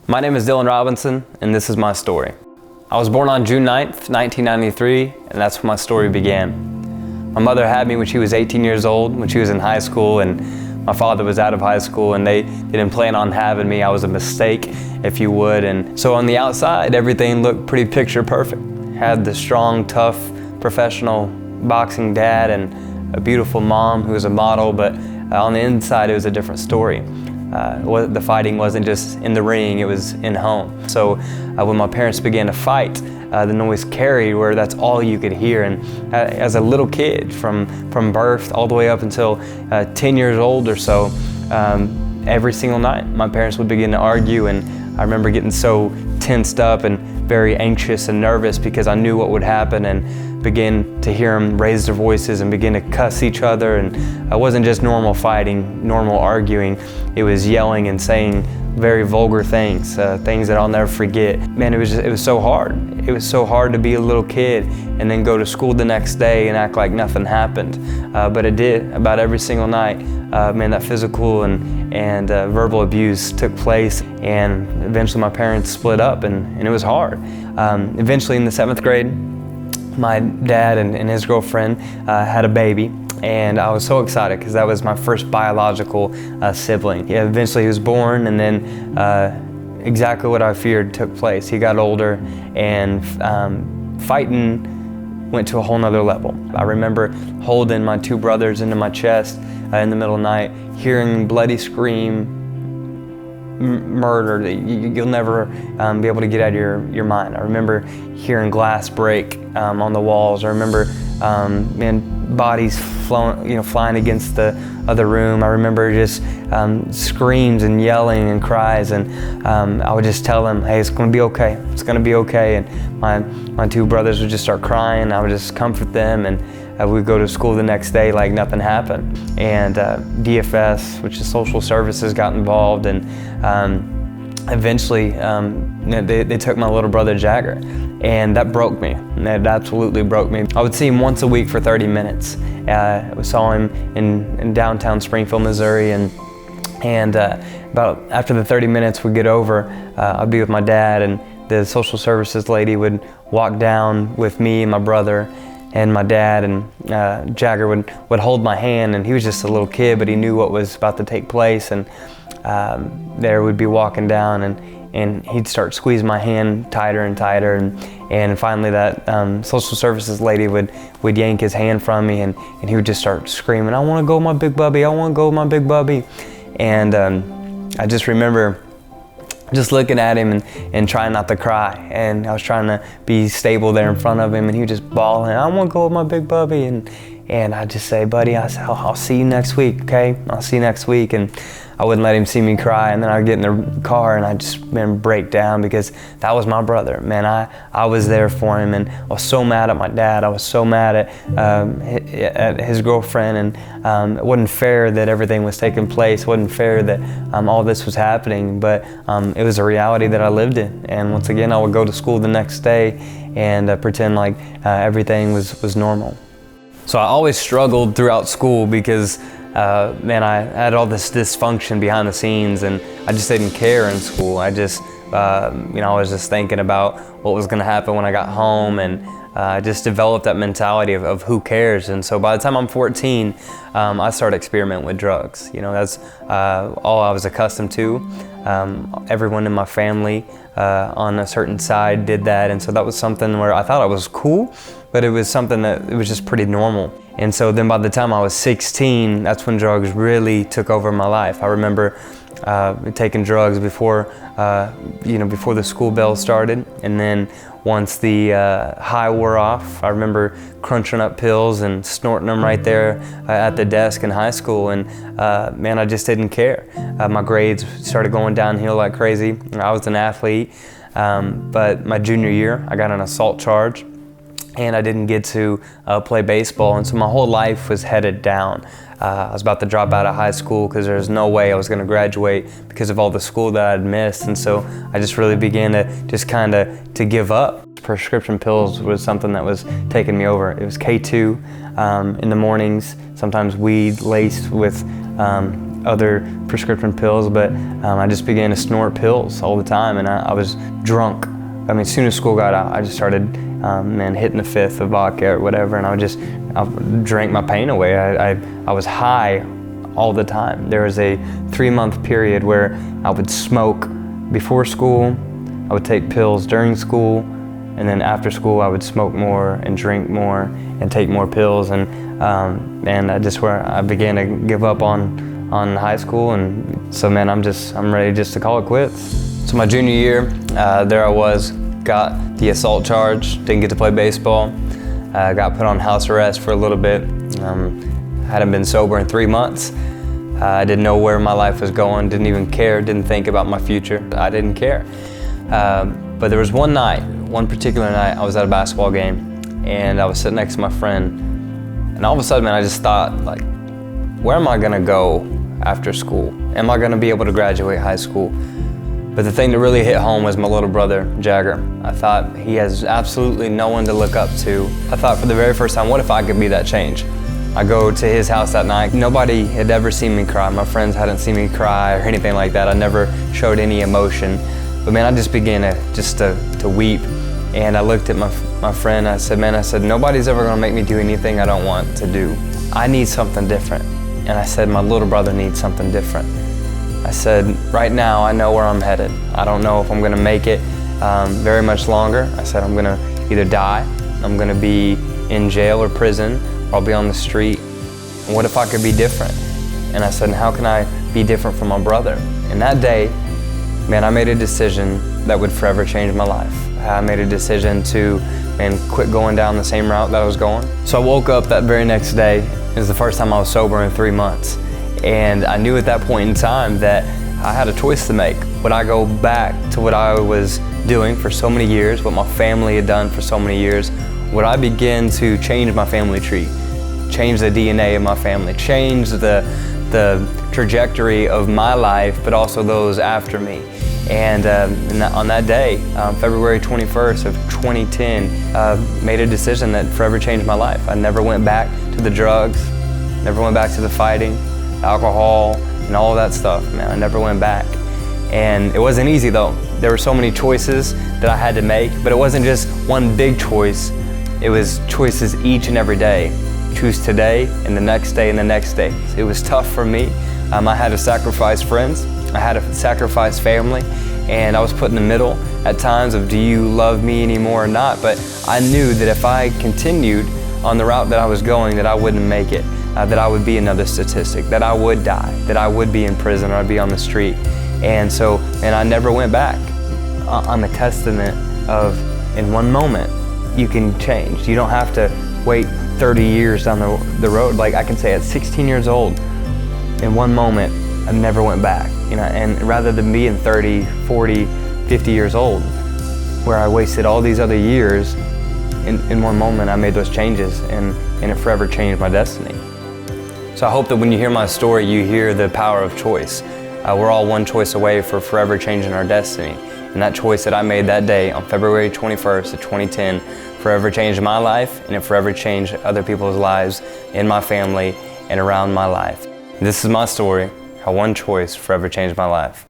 My name is Dylan Robinson, and this is my story. I was born on June 9th, 1993, and that's when my story began. My mother had me when she was 18 years old, when she was in high school, and my father was out of high school, and they didn't plan on having me. I was a mistake, if you would. And so on the outside, everything looked pretty picture perfect. Had the strong, tough, professional boxing dad and a beautiful mom who was a model, but on the inside, it was a different story. The fighting wasn't just in the ring, it was in home. So when my parents began to fight, the noise carried where that's all you could hear. And as a little kid, from birth all the way up until 10 years old or so, every single night my parents would begin to argue, and I remember getting so tensed up and very anxious and nervous because I knew what would happen, and begin to hear them raise their voices and begin to cuss each other. And it wasn't just normal fighting, normal arguing. It was yelling and saying very vulgar things, things that I'll never forget. Man, it was so hard. It was so hard to be a little kid and then go to school the next day and act like nothing happened. But it did about every single night. Man, that physical and verbal abuse took place, and eventually my parents split up, and it was hard. Eventually in the 7th grade, my dad and his girlfriend had a baby, and I was so excited because that was my first biological sibling. Yeah, eventually he was born, and then exactly what I feared took place. He got older, and fighting went to a whole nother level. I remember holding my 2 brothers into my chest in the middle of the night, hearing bloody scream, murder that you'll never be able to get out of your mind. I remember hearing glass break on the walls. I remember bodies flying against the other room. I remember just screams and yelling and cries, and I would just tell them, hey, it's gonna be okay, it's gonna be okay. And my 2 brothers would just start crying. I would just comfort them, and we'd go to school the next day like nothing happened. And DFS, which is social services, got involved, and eventually they took my little brother Jagger, and that broke me. That absolutely broke me. I would see him once a week for 30 minutes. I saw him in downtown Springfield, Missouri, and about after the 30 minutes would get over, I'd be with my dad, and the social services lady would walk down with me and my brother and my dad, and Jagger would hold my hand, and he was just a little kid, but he knew what was about to take place. And there we'd be walking down, and he'd start squeezing my hand tighter and tighter, and finally that social services lady would yank his hand from me, and he would just start screaming, I want to go with my big bubby, I want to go with my big bubby. And I just remember just looking at him and trying not to cry, and I was trying to be stable there in front of him, and he was just bawling, I want to go with my big bubby. And I'd just say, buddy, I'll see you next week, okay? I'll see you next week. And I wouldn't let him see me cry, and then I'd get in the car and I'd just break down, because that was my brother. Man, I was there for him, and I was so mad at my dad. I was so mad at his girlfriend, and it wasn't fair that everything was taking place. It wasn't fair that all this was happening, but it was a reality that I lived in. And once again, I would go to school the next day and pretend like everything was normal. So I always struggled throughout school because man, I had all this dysfunction behind the scenes, and I just didn't care in school. I just, I was just thinking about what was gonna happen when I got home, and I just developed that mentality of who cares. And so by the time I'm 14, I started experimenting with drugs. That's all I was accustomed to. Everyone in my family on a certain side did that, and so that was something where I thought I was cool, but it was something that it was just pretty normal. And so then by the time I was 16, that's when drugs really took over my life. I remember taking drugs before the school bell started, and then once the high wore off, I remember crunching up pills and snorting them right there at the desk in high school, and man, I just didn't care. My grades started going downhill like crazy. I was an athlete, but my junior year, I got an assault charge, and I didn't get to play baseball, and so my whole life was headed down. I was about to drop out of high school because there was no way I was going to graduate because of all the school that I'd missed, and so I just really began to give up. Prescription pills was something that was taking me over. It was K2 in the mornings, sometimes weed laced with other prescription pills, but I just began to snort pills all the time, and I was drunk. I mean, as soon as school got out, I just started hitting the fifth of vodka or whatever, and I drank my pain away. I was high all the time. There was a 3-month period where I would smoke before school, I would take pills during school, and then after school I would smoke more and drink more and take more pills, and I began to give up on high school, and so man, I'm ready just to call it quits. So my junior year, there I was, got the assault charge, didn't get to play baseball, got put on house arrest for a little bit. Hadn't been sober in 3 months. I didn't know where my life was going, didn't even care, didn't think about my future. I didn't care. But there was one particular night, I was at a basketball game, and I was sitting next to my friend, and all of a sudden, man, I just thought, like, where am I gonna go after school? Am I gonna be able to graduate high school? But the thing that really hit home was my little brother, Jagger. I thought he has absolutely no one to look up to. I thought for the very first time, what if I could be that change? I go to his house that night. Nobody had ever seen me cry. My friends hadn't seen me cry or anything like that. I never showed any emotion. But man, I just began to weep. And I looked at my friend, I said, nobody's ever gonna make me do anything I don't want to do. I need something different. And I said, my little brother needs something different. I said, right now I know where I'm headed. I don't know if I'm gonna make it very much longer. I said, I'm gonna either die, I'm gonna be in jail or prison, or I'll be on the street. And what if I could be different? And I said, how can I be different from my brother? And that day, man, I made a decision that would forever change my life. I made a decision to quit going down the same route that I was going. So I woke up that very next day. It was the first time I was sober in 3 months. And I knew at that point in time that I had a choice to make. Would I go back to what I was doing for so many years, what my family had done for so many years? Would I begin to change my family tree, change the DNA of my family, change the trajectory of my life, but also those after me? And on that day, February 21st of 2010, made a decision that forever changed my life. I never went back to the drugs, never went back to the fighting, alcohol, and all of that stuff, man. I never went back. And it wasn't easy though. There were so many choices that I had to make, but it wasn't just one big choice. It was choices each and every day. Choose today, and the next day, and the next day. It was tough for me. I had to sacrifice friends. I had to sacrifice family, and I was put in the middle at times of, do you love me anymore or not? But I knew that if I continued on the route that I was going, that I wouldn't make it, that I would be another statistic, that I would die, that I would be in prison or I'd be on the street. And I never went back. I'm a testament of, in one moment, you can change. You don't have to wait 30 years down the road. Like I can say at 16 years old, in one moment, I never went back. And rather than being 30, 40, 50 years old, where I wasted all these other years, in one moment I made those changes, and it forever changed my destiny. So I hope that when you hear my story, you hear the power of choice. We're all one choice away for forever changing our destiny. And that choice that I made that day on February 21st of 2010 forever changed my life, and it forever changed other people's lives in my family and around my life. This is my story, how one choice forever changed my life.